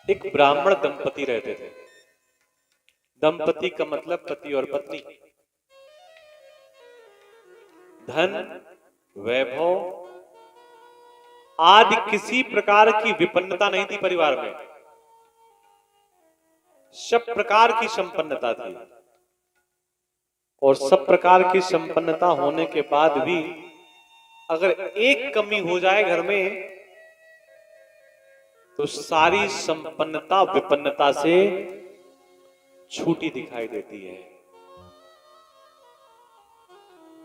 एक ब्राह्मण दंपति रहते थे। दंपति का मतलब पति और पत्नी। धन, वैभव आदि किसी प्रकार की विपन्नता नहीं थी परिवार में, सब प्रकार की संपन्नता थी। और सब प्रकार की संपन्नता होने के बाद भी अगर एक कमी हो जाए घर में तो सारी संपन्नता विपन्नता से छूटी दिखाई देती है।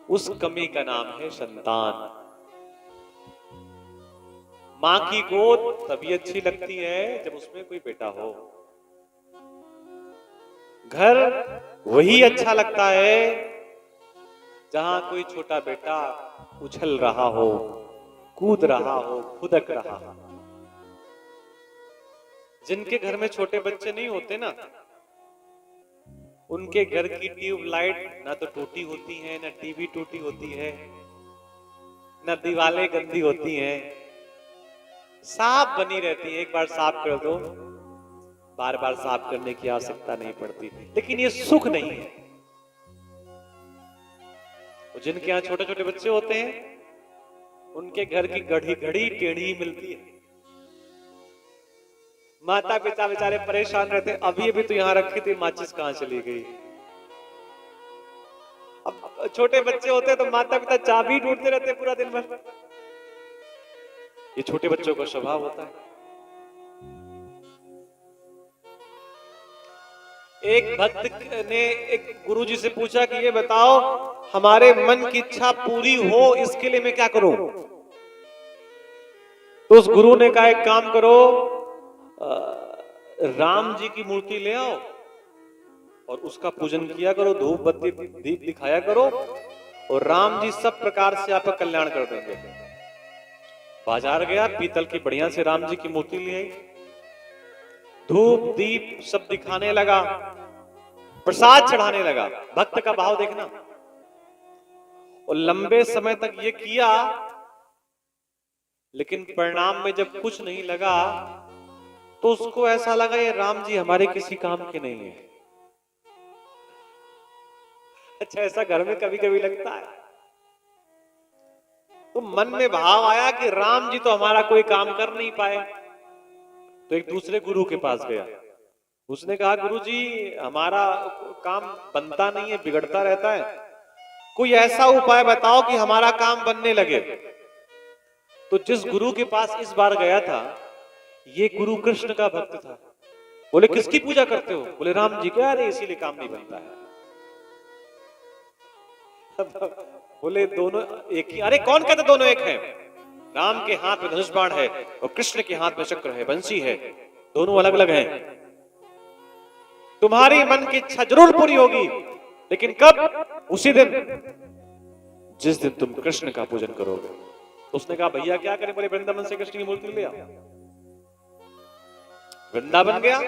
उस कमी का नाम है संतान। मां की गोद तभी अच्छी लगती है जब उसमें कोई बेटा हो। घर वही अच्छा लगता है जहां कोई छोटा बेटा उछल रहा हो, कूद रहा हो, खुदक रहा हो। जिनके घर में छोटे बच्चे नहीं होते ना, उनके घर की ट्यूबलाइट ना तो टूटी होती है, ना टीवी टूटी होती है, ना दीवारें गंदी होती हैं, साफ बनी रहती है। एक बार साफ कर दो, बार बार साफ करने की आवश्यकता नहीं पड़ती। लेकिन ये सुख नहीं है। जिनके यहाँ छोटे छोटे बच्चे होते हैं, उनके घर की घड़ी घड़ी टेढ़ी मिलती है। माता पिता बेचारे परेशान रहते, अभी अभी तो यहां रखी थी, माचिस कहां चली गई। अब छोटे बच्चे होते हैं तो माता पिता चाबी ढूंढते रहते पूरा दिन भर। ये छोटे बच्चों का स्वभाव होता है। एक भक्त ने एक गुरुजी से पूछा कि ये बताओ, हमारे मन की इच्छा पूरी हो इसके लिए मैं क्या करूं? तो उस गुरु ने कहा एक काम करो, राम जी की मूर्ति ले आओ और उसका पूजन किया करो, धूप बत्ती दीप दिखाया करो और राम जी सब प्रकार से आपका कल्याण कर देंगे। बाजार गया, पीतल की बढ़िया से राम जी की मूर्ति ले आई, धूप दीप सब दिखाने लगा, प्रसाद चढ़ाने लगा। भक्त का भाव देखना। और लंबे समय तक ये किया, लेकिन परिणाम में जब कुछ नहीं लगा तो उसको ऐसा लगा ये राम जी हमारे किसी काम के नहीं है। अच्छा, ऐसा घर में कभी कभी लगता है। तो मन में भाव आया कि राम जी तो हमारा कोई काम कर नहीं पाए। तो एक दूसरे गुरु के पास गया। उसने कहा गुरु जी हमारा काम बनता नहीं है, बिगड़ता रहता है, कोई ऐसा उपाय बताओ कि हमारा काम बनने लगे। तो जिस गुरु के पास इस बार गया था, ये गुरु कृष्ण का भक्त था। बोले किसकी पूजा करते हो? बोले राम जी के। अरे इसीलिए काम नहीं बनता है। बोले दोनों एक ही? अरे कौन कहते दोनों एक हैं? राम के हाथ में धनुष बाण है और कृष्ण के हाथ में चक्र है, बंसी है, दोनों अलग अलग हैं। तुम्हारी मन की इच्छा जरूर पूरी होगी, लेकिन कब? उसी दिन जिस दिन तुम कृष्ण का पूजन करोगे। तो उसने कहा भैया क्या करें? बोले वृंदावन से कृष्ण की मूर्ति ले आओ। वृंदावन गया,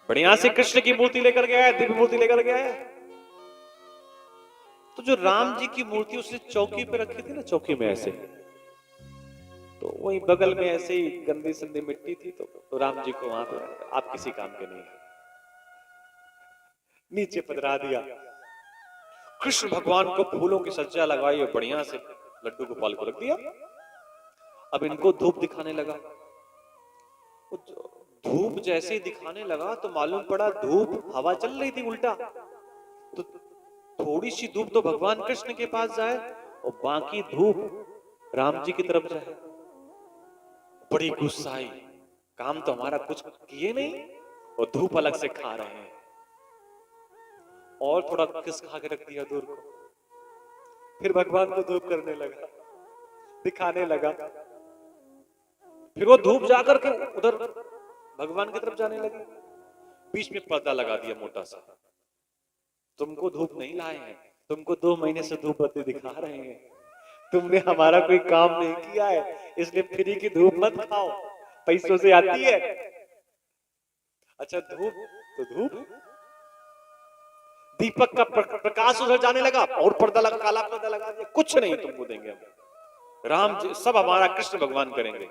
बढ़िया से कृष्ण की मूर्ति लेकर गया, दिव्य मूर्ति लेकर गया है। तो जो राम जी की मूर्ति उसने चौकी पे रखी थी ना, चौकी में ऐसे, तो वही बगल में ऐसे ही गंदी संदी मिट्टी थी। तो राम जी को वहां पे आप किसी काम के नहीं, नीचे पधरा दिया। कृष्ण भगवान को फूलों की सज्जा लगाई और बढ़िया से लड्डू गोपाल को रख दिया। अब इनको धूप दिखाने लगा। धूप जैसे ही दिखाने लगा तो मालूम पड़ा धूप हवा चल रही थी उल्टा। तो थोड़ी सी धूप तो भगवान कृष्ण के पास जाए और बाकी धूप राम जी की तरफ जाए। बड़ी गुस्सा आई, काम तो हमारा कुछ किए नहीं और धूप अलग से खा रहे हैं। और थोड़ा किस खा के रख दिया दूर को। फिर भगवान को धूप करने लगा, दिखाने लगा। फिर वो धूप जाकर के उधर भगवान की तरफ जाने लगी। बीच में पर्दा लगा दिया मोटा सा, तुमको धूप नहीं लाए हैं, तुमको 2 महीने से धूप बत्ती दिखा रहे हैं, तुमने हमारा कोई काम नहीं किया है, इसलिए फ्री की धूप मत खाओ, पैसों से आती है। अच्छा धूप तो धूप, दीपक का प्रकाश उधर जाने लगा और पर्दा लगा, काला पर्दा लगा दिया। कुछ नहीं तुमको देंगे हम, राम जी सब हमारा कृष्ण भगवान करेंगे।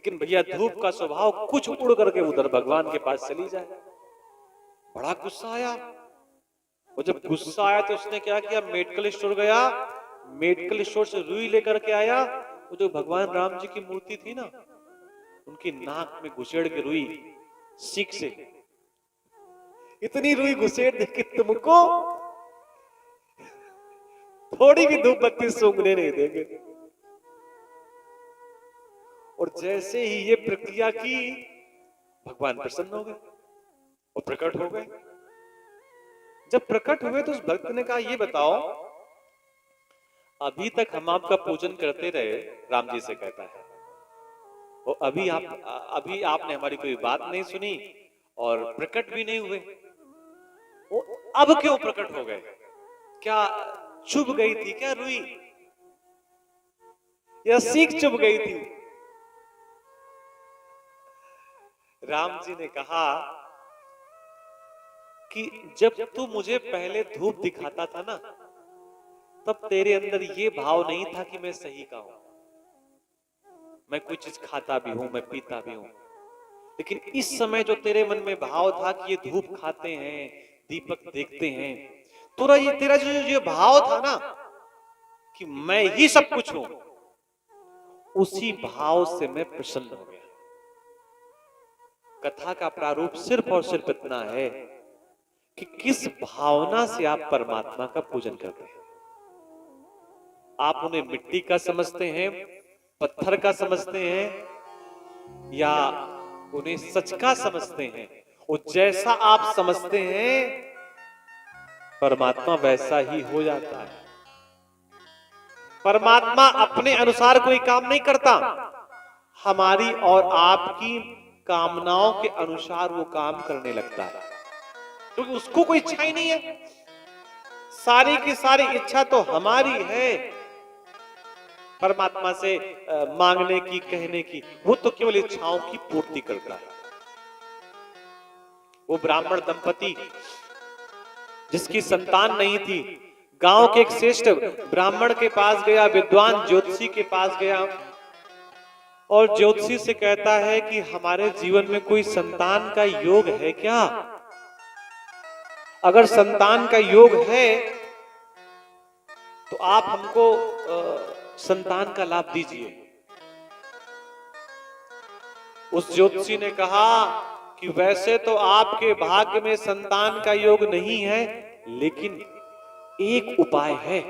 लेकिन भैया धूप का स्वभाव कुछ उड़ करके उधर भगवान के पास चली जाए। बड़ा गुस्सा आया, और जब गुस्सा आया तो उसने क्या किया, मेडिकल स्टोर गया, मेडिकल स्टोर से रुई लेकर के आया। वो जो भगवान राम जी की मूर्ति थी ना, उनकी नाक में घुसेड़ के रुई सीख से, इतनी रुई घुसेड़ दे कि तुमको थोड़ी भी धूप बत्ती सूंघने नहीं देंगे। और जैसे ही ये प्रक्रिया की, भगवान प्रसन्न हो गए और प्रकट हो गए। जब प्रकट हुए तो उस भक्त ने कहा, ये बताओ, अभी तक हम आपका पूजन करते रहे, राम जी से कहता है, और अभी आपने हमारी कोई बात नहीं सुनी और प्रकट भी नहीं हुए, अब क्यों प्रकट हो गए? क्या चुभ गई थी क्या रुई, या सीख चुभ गई थी? राम जी ने कहा कि जब तू मुझे पहले धूप दिखाता था ना, तब तेरे अंदर ये भाव नहीं था कि मैं सही का हूं, मैं कोई चीज खाता भी हूं, मैं पीता भी हूं। लेकिन इस समय जो तेरे मन में भाव था कि ये धूप खाते हैं, दीपक देखते हैं, तेरा जो ये भाव था ना कि मैं ही सब कुछ हूं, उसी भाव से मैं प्रसन्न हो गया। कथा का प्रारूप सिर्फ और सिर्फ इतना है कि किस भावना से आप परमात्मा का पूजन करते हैं। आप उन्हें मिट्टी का समझते हैं, पत्थर का समझते हैं, या उन्हें सच का समझते हैं। और जैसा आप समझते हैं परमात्मा वैसा ही हो जाता है। परमात्मा अपने अनुसार कोई काम नहीं करता, हमारी और आपकी कामनाओं के अनुसार वो काम करने लगता है, क्योंकि उसको कोई इच्छा ही नहीं है। सारी की सारी इच्छा तो हमारी है परमात्मा से मांगने की, कहने की, वो तो केवल इच्छाओं की पूर्ति करता है। वो ब्राह्मण दंपति जिसकी संतान नहीं थी, गांव के एक श्रेष्ठ ब्राह्मण के पास गया, विद्वान ज्योतिषी के पास गया, और ज्योतिषी से कहता है कि हमारे जीवन में कोई संतान का योग है क्या? अगर संतान का योग है तो आप हमको संतान का लाभ दीजिए। उस ज्योतिषी ने कहा कि वैसे तो आपके भाग्य में संतान का योग नहीं है, लेकिन एक उपाय है,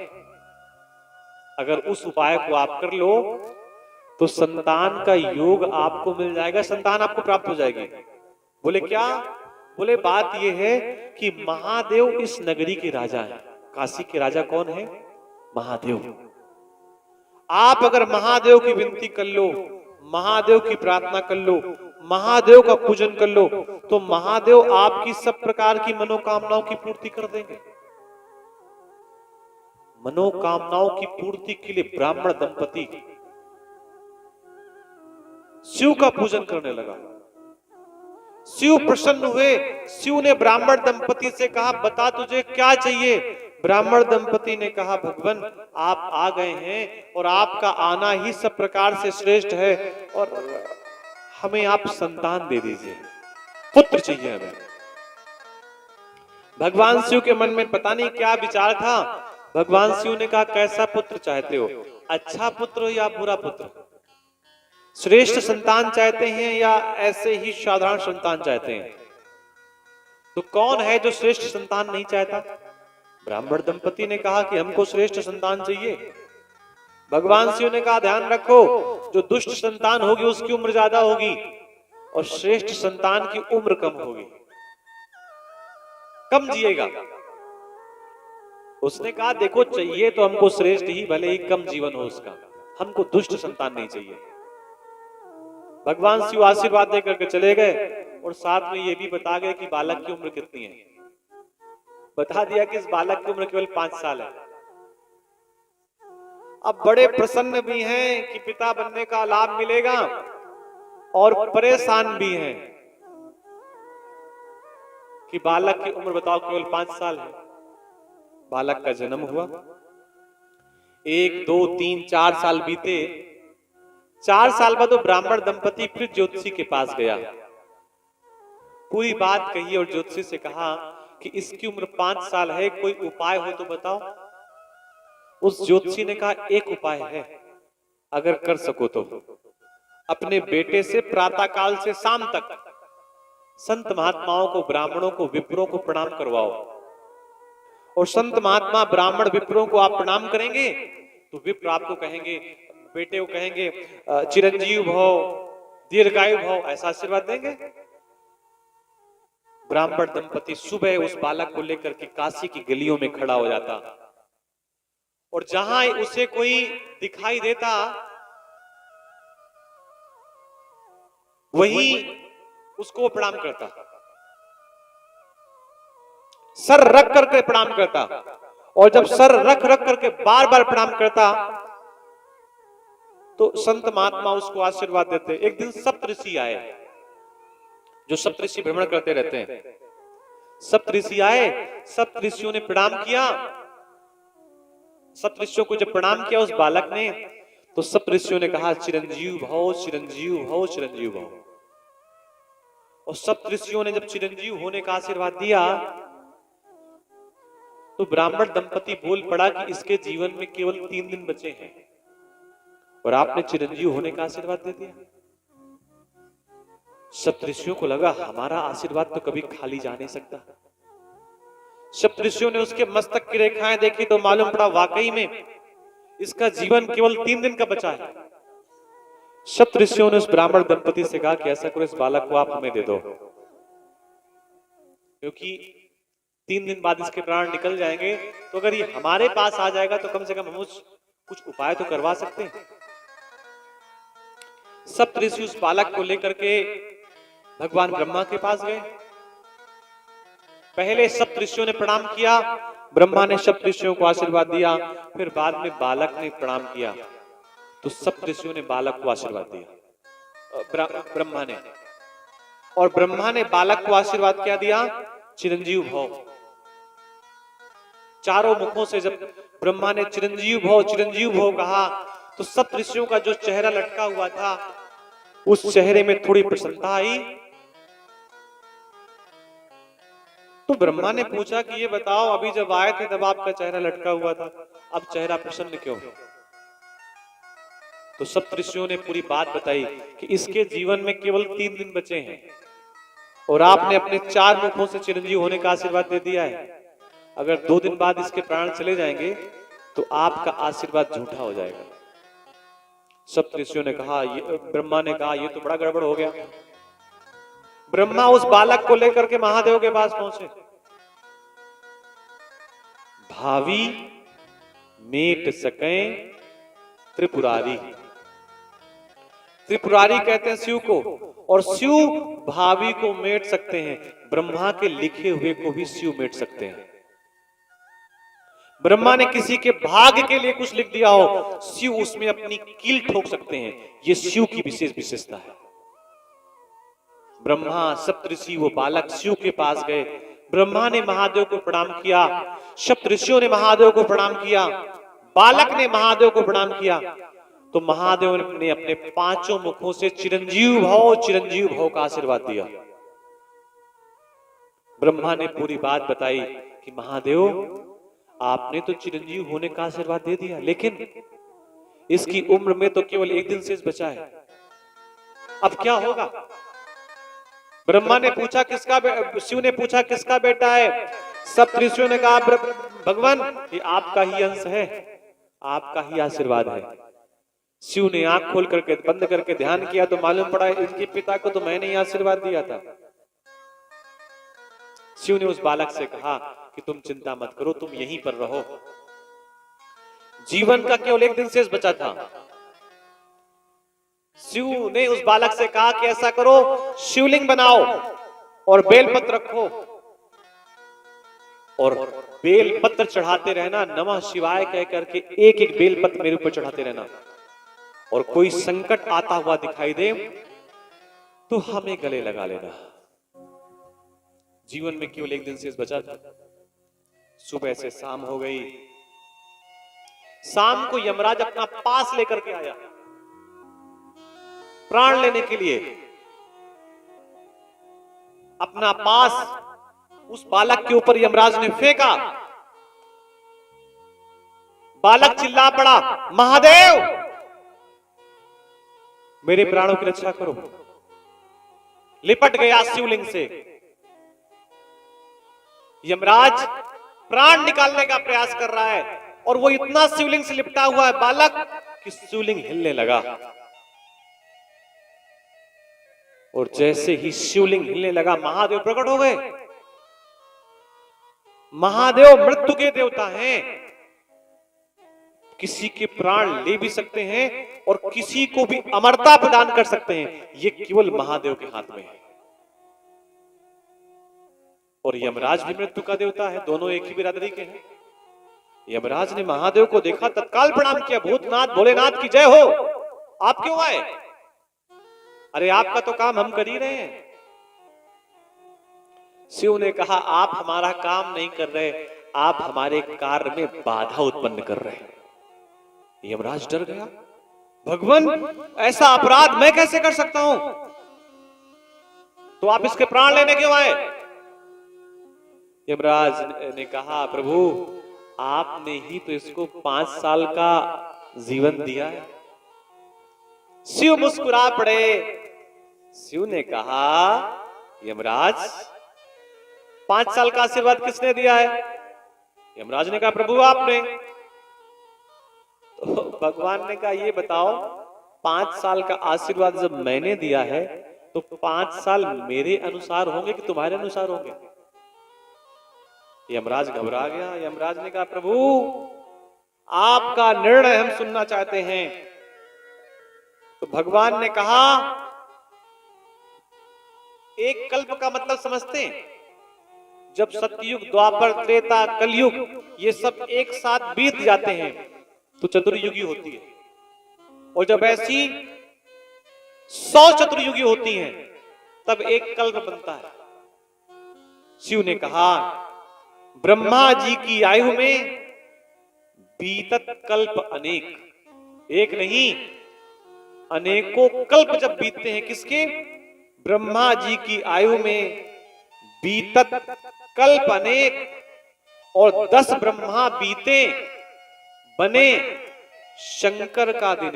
अगर उस उपाय को आप कर लो तो संतान का योग आपको मिल जाएगा, संतान आपको प्राप्त हो जाएगी। बोले क्या? बोले बात यह है कि महादेव इस नगरी के राजा हैं। काशी के राजा कौन है? महादेव। आप अगर महादेव की विनती कर लो, महादेव की प्रार्थना कर लो, महादेव का पूजन कर लो, तो महादेव आपकी सब प्रकार की मनोकामनाओं की पूर्ति कर देंगे। मनोकामनाओं की पूर्ति के लिए ब्राह्मण दंपति शिव का पूजन करने लगा। शिव प्रसन्न हुए। शिव ने ब्राह्मण दंपति से कहा, बता तुझे क्या चाहिए? ब्राह्मण दंपति ने कहा, भगवान आप आ गए हैं और आपका आना ही सब प्रकार से श्रेष्ठ है, और हमें आप संतान दे दीजिए, पुत्र चाहिए हमें। भगवान शिव के मन में पता नहीं क्या विचार था। भगवान शिव ने कहा, कैसा पुत्र चाहते हो? अच्छा पुत्र हो या बुरा पुत्र? श्रेष्ठ संतान चाहते हैं या ऐसे ही साधारण संतान चाहते हैं? तो कौन है जो श्रेष्ठ संतान नहीं चाहता? ब्राह्मण दंपति ने कहा कि हमको श्रेष्ठ संतान चाहिए। भगवान शिव ने कहा, ध्यान रखो, जो दुष्ट संतान होगी उसकी उम्र ज्यादा होगी और श्रेष्ठ संतान की उम्र कम होगी, कम जिएगा। उसने कहा, देखो चाहिए तो हमको श्रेष्ठ ही, भले ही कम जीवन हो उसका, हमको दुष्ट संतान नहीं चाहिए। भगवान शिव आशीर्वाद देकर के चले गए और साथ में ये भी बता गए कि बालक की उम्र कितनी है। बता दिया कि इस बालक की उम्र केवल 5 साल है। अब बड़े प्रसन्न भी हैं कि पिता बनने का लाभ मिलेगा, और परेशान भी हैं कि बालक की उम्र बताओ केवल 5 साल है। बालक का जन्म हुआ, 1, 2, 3, 4 साल बीते, 4 साल बाद वो ब्राह्मण दंपति फिर ज्योतिषी के पास गया, पूरी बात कही और ज्योतिषी से कहा कि इसकी उम्र 5 साल है, कोई उपाय हो तो बताओ। उस ज्योतिषी ने कहा एक उपाय है, अगर कर सको तो अपने बेटे से प्रातः काल से शाम तक संत महात्माओं को, ब्राह्मणों को, विप्रों को प्रणाम करवाओ। और संत महात्मा, ब्राह्मण, विप्रों को आप प्रणाम करेंगे तो विप्र आपको कहेंगे, बेटे को कहेंगे चिरंजीव भव, दीर्घायु भव, ऐसा आशीर्वाद देंगे। ब्राह्मण दंपति सुबह उस बालक को लेकर के काशी की गलियों में खड़ा हो जाता और जहां उसे कोई दिखाई देता वही उसको प्रणाम करता, सर रख करके प्रणाम करता। और जब सर रख रख करके बार बार प्रणाम करता तो संत महात्मा उसको आशीर्वाद देते। एक दिन सप्तऋषि आए, जो सप्तऋषि भ्रमण करते रहते हैं, सप्तऋषि आए, सप्तऋषियों ने प्रणाम किया। सप्तऋषियों को जब प्रणाम किया उस बालक ने, तो सप्तऋषियों ने कहा चिरंजीव भव, चिरंजीव भव, चिरंजीव भव। और सप्तऋषियों ने जब चिरंजीव होने का आशीर्वाद दिया तो ब्राह्मण दंपति बोल पड़ा कि इसके जीवन में केवल 3 दिन बचे हैं और आपने चिरंजीव होने का आशीर्वाद दे दिया। सप्तऋषियों को लगा हमारा आशीर्वाद तो कभी खाली जा नहीं सकता। सप्तऋषियों ने उसके मस्तक की रेखाएं देखी तो मालूम पड़ा वाकई में इसका जीवन केवल 3 दिन का बचा है। सप्तऋषियों ने उस ब्राह्मण दंपति से कहा कि ऐसा करो, इस बालक को आप हमें दे दो, क्योंकि 3 दिन बाद इसके प्राण निकल जाएंगे, तो अगर ये हमारे पास आ जाएगा तो कम से कम हम कुछ उपाय तो करवा सकते हैं। सप्तऋषि उस बालक को लेकर के भगवान ब्रह्मा के पास गए। पहले सप्तऋषियों ने प्रणाम किया, ब्रह्मा ने सप्तऋषियों को आशीर्वाद दिया, फिर बाद में बालक ने प्रणाम किया तो सप्तऋषियों ने बालक को आशीर्वाद दिया, ब्रह्मा ने। और ब्रह्मा ने बालक को आशीर्वाद क्या दिया? चिरंजीव भव। चारों मुखों से जब ब्रह्मा ने चिरंजीव भव, चिरंजीव भव कहा तो सप्तऋषियों का जो चेहरा लटका हुआ था उस चेहरे में थोड़ी प्रसन्नता आई। तो ब्रह्मा ने पूछा कि ये बताओ, अभी जब आए थे तब आपका चेहरा लटका हुआ था, अब चेहरा प्रसन्न क्यों? तो सप्तऋषियों ने पूरी बात बताई कि इसके जीवन में केवल 3 दिन बचे हैं और आपने अपने 4 मुखों से चिरंजीव होने का आशीर्वाद दे दिया है। अगर 2 दिन बाद इसके प्राण चले जाएंगे तो आपका आशीर्वाद झूठा हो जाएगा। सप्तऋषियों ने कहा, ब्रह्मा ने कहा ये तो बड़ा गड़बड़ हो गया। ब्रह्मा उस बालक को लेकर के महादेव के पास पहुंचे। भावी मेट सकें त्रिपुरारी, त्रिपुरारी कहते हैं शिव को, और शिव भावी को मेट सकते हैं। ब्रह्मा के लिखे हुए को भी शिव मेट सकते हैं। ब्रह्मा ने किसी के भाग्य के लिए कुछ लिख दिया हो, शिव उसमें अपनी कील ठोक सकते हैं। यह शिव की विशेष विशेषता है। ब्रह्मा, सप्तऋषि, वो बालक शिव के पास गए। ब्रह्मा ने महादेव को प्रणाम किया, सप्तऋषियों ने महादेव को प्रणाम किया, बालक ने महादेव को प्रणाम किया। तो महादेव ने अपने 5 मुखों से चिरंजीव भव, चिरंजीव भव का आशीर्वाद दिया। ब्रह्मा ने पूरी बात बताई कि महादेव आपने तो चिरंजीव होने का आशीर्वाद दे दिया, लेकिन इसकी उम्र में तो केवल 1 दिन शेष बचा है, अब क्या होगा? ब्रह्मा ने पूछा किसका, शिव ने पूछा किसका बेटा है? सप्तऋषियों ने कहा भगवान ये आपका ही अंश है, आपका ही आशीर्वाद है। शिव ने आंख खोल करके बंद करके ध्यान किया तो मालूम पड़ा इनके पिता को तो मैंने ही आशीर्वाद दिया था। शिव ने उस बालक से कहा कि तुम चिंता मत करो, तुम यहीं पर रहो, जीवन का केवल 1 दिन शेष बचा था। शिव ने उस बालक से कहा कि ऐसा करो, शिवलिंग बनाओ और बेलपत्र रखो और बेलपत्र चढ़ाते रहना, नमः शिवाय कह करके एक एक बेलपत्र मेरे ऊपर चढ़ाते रहना, और कोई संकट आता हुआ दिखाई दे तो हमें गले लगा लेना। जीवन में केवल 1 दिन शेष बचा था। सुबह से शाम हो गई। शाम को यमराज अपना पास लेकर के आया। प्राण लेने के लिए अपना पास उस बालक के ऊपर यमराज ने फेंका। बालक चिल्ला पड़ा, महादेव मेरे प्राणों की रक्षा करो। लिपट गया शिवलिंग से। यमराज प्राण निकालने का प्रयास कर रहा है और वो इतना शिवलिंग से लिपटा हुआ है बालक कि शिवलिंग हिलने लगा। और जैसे ही शिवलिंग हिलने लगा महादेव प्रकट हो गए। महादेव मृत्यु के देवता हैं, किसी के प्राण ले भी सकते हैं और किसी को भी अमरता प्रदान कर सकते हैं। ये केवल महादेव के हाथ में है। और यमराज भी मृत्यु का देवता है, दोनों एक ही बिरादरी के हैं। यमराज ने महादेव को देखा, तत्काल प्रणाम किया, भूतनाथ भोलेनाथ की जय हो। आप क्यों आए? अरे आपका तो काम हम कर ही रहे हैं। शिव ने कहा, आप हमारा काम नहीं कर रहे, आप हमारे कार्य में बाधा उत्पन्न कर रहे हैं। यमराज डर गया, भगवान ऐसा अपराध मैं कैसे कर सकता हूं? तो आप इसके प्राण लेने क्यों आए? यमराज ने कहा, प्रभु आपने ही तो इसको 5 साल का जीवन दिया है। शिव मुस्कुरा पड़े। शिव ने कहा, यमराज 5 साल का आशीर्वाद किसने दिया है? यमराज ने कहा, प्रभु आपने। तो भगवान ने कहा, ये बताओ 5 साल का आशीर्वाद जब मैंने दिया है तो 5 साल मेरे अनुसार होंगे कि तुम्हारे अनुसार होंगे? यमराज घबरा गया। यमराज ने कहा, प्रभु आपका निर्णय हम सुनना चाहते हैं। तो भगवान ने कहा, एक कल्प का मतलब समझते हैं? जब सतयुग, द्वापर, त्रेता, कलयुग ये सब एक साथ बीत जाते हैं तो चतुर्युगी होती है। और जब ऐसी 100 चतुर्युगी होती हैं तब एक कल्प बनता है। शिव ने कहा, ब्रह्मा जी की आयु में बीतत कल्प अनेक, एक नहीं अनेकों कल्प जब बीतते हैं। किसके? ब्रह्मा जी की आयु में बीतत कल्प अनेक। और 10 ब्रह्मा बीते बने शंकर का दिन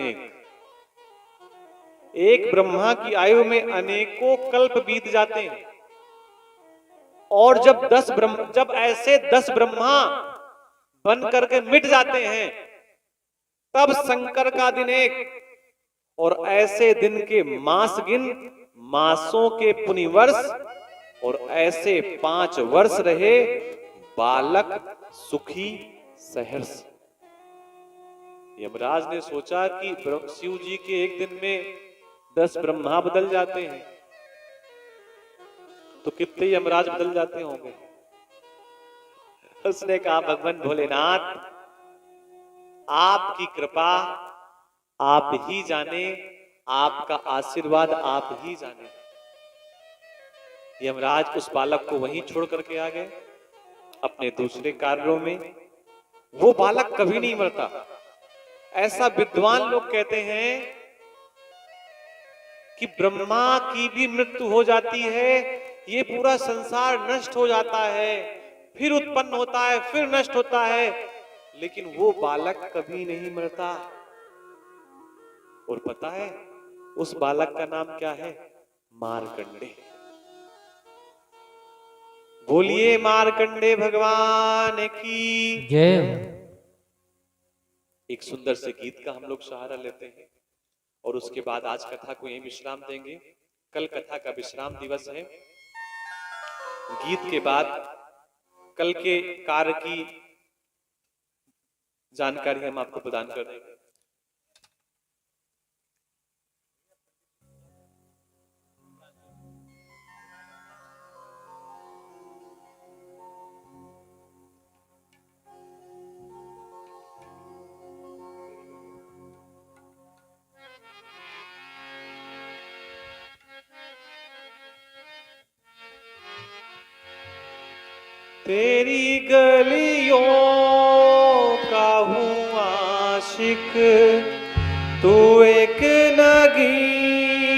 एक ब्रह्मा की आयु में अनेकों कल्प बीत जाते हैं। और जब ऐसे 10 ब्रह्मा बन करके मिट जाते हैं तब शंकर का दिन एक। और ऐसे दिन के मास गिन, मासों के पुनि वर्ष। और ऐसे 5 वर्ष रहे बालक सुखी सहर्ष। यमराज ने सोचा कि शिव जी के एक दिन में 10 ब्रह्मा बदल जाते हैं तो कितने यमराज बदल जाते होंगे। उसने कहा, भगवान भोलेनाथ आपकी कृपा आप ही जाने, आपका आशीर्वाद आप ही जाने। यमराज उस बालक को वहीं छोड़ करके आ गए अपने दूसरे कार्यों में। वो बालक कभी नहीं मरता। ऐसा विद्वान लोग कहते हैं कि ब्रह्मा की भी मृत्यु हो जाती है, ये पूरा संसार नष्ट हो जाता है, फिर उत्पन्न होता है, फिर नष्ट होता है, लेकिन वो बालक कभी नहीं मरता। और पता है उस बालक का नाम क्या है? मार्कंडे। बोलिए मार्कंडे भगवान की जय। एक सुंदर से गीत का हम लोग सहारा लेते हैं और उसके बाद आज कथा को यहीं विश्राम देंगे। कल कथा का विश्राम दिवस है। गीत के बाद कल के कार्य की जानकारी हम आपको प्रदान कर देंगे। तेरी गलियों का हूँ आशिक, तू एक नगीना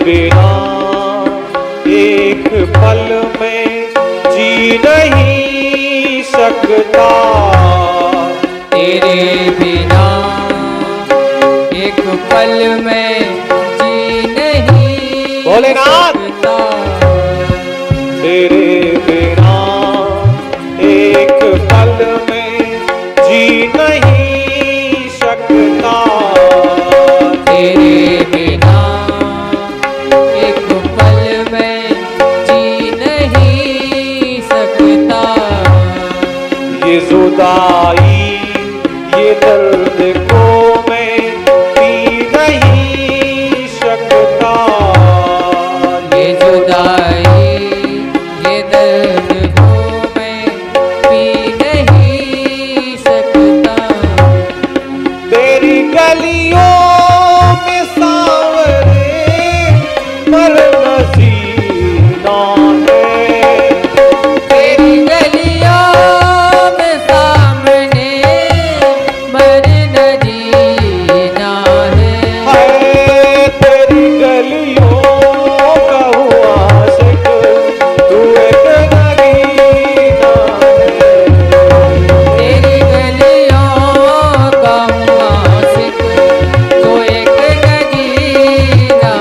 बिना एक पल में जी नहीं सकता, तेरे बिना एक पल में जी नहीं भोलेनाथ। सकता, तेरे बिना एक पल में जी नहीं सकता, तेरे बिना एक पल में जी नहीं सकता, ये जुदाई ये दर्द को मैं पी नहीं सकता, ये जुदाई ये दर्द को मैं पी नहीं सकता, तेरी गलियों में सांवरे मरना जीना है, तेरी गलियों में सामने मरना जीना है, हाय तेरी गलियों का हुआ आशिक तू एक नगीना है, तेरी गलियों का आशिक तो एक नगीना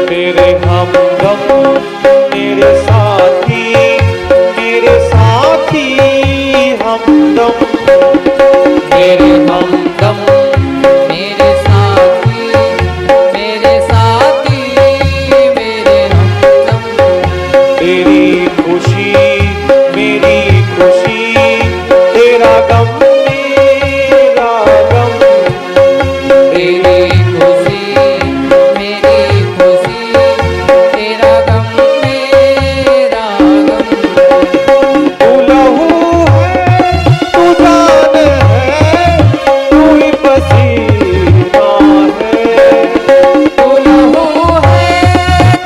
मेरे हमदम मेरे साथी हमदम, मेरे हमदम मेरे साथी मेरे साथी मेरे हमदम, तेरी खुशी तेरा गम मेरा गम, तेरी खुशी मेरी खुशी तेरा गम मेरा गम, तू लहू है तू जान है तू ही पसीना है, तू लहू है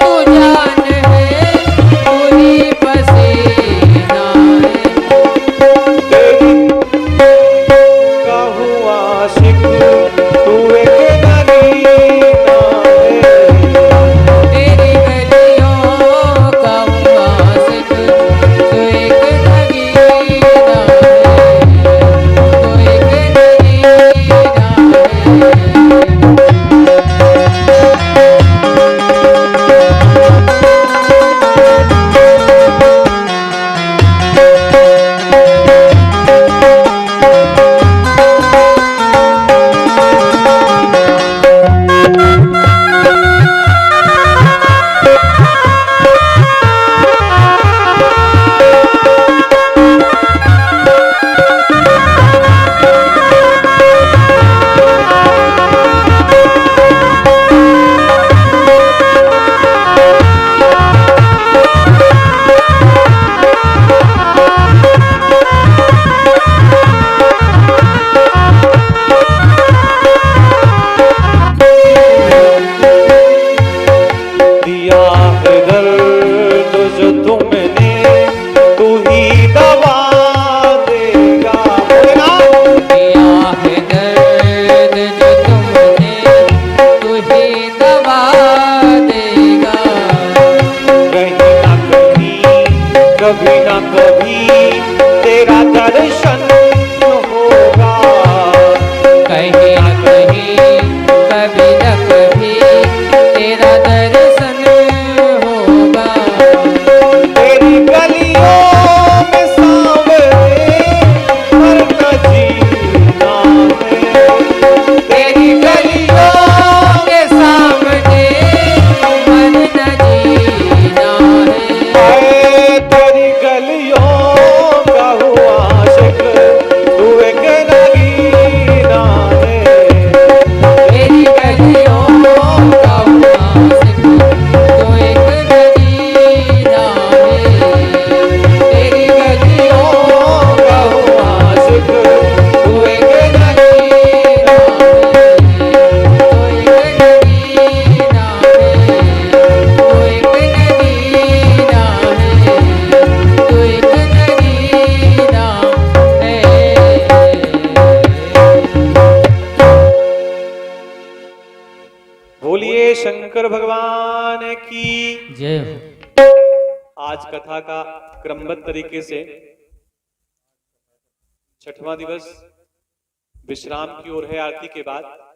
तू जान है तू ही पसीना है, तेरी का हुआ आशिक तू एक नगीना है, तेरी गलियों का आशिक तो एक नगीना है, तो एक नगीना है। दिया है दर्द जो तुमने तू ही दवा देगा, भोलेनाथ। दिया है दर्द जो तुमने तू ही दवा देगा, कहीं ना कहीं कभी ना कभी तेरा दर्शन होगा, कहीं न कहीं कभी न कभी तेरा दर्शन होगा, शंकर भगवान की जय हो। आज कथा का क्रमबद्ध तरीके से छठवां दिवस विश्राम की ओर है। आरती के बाद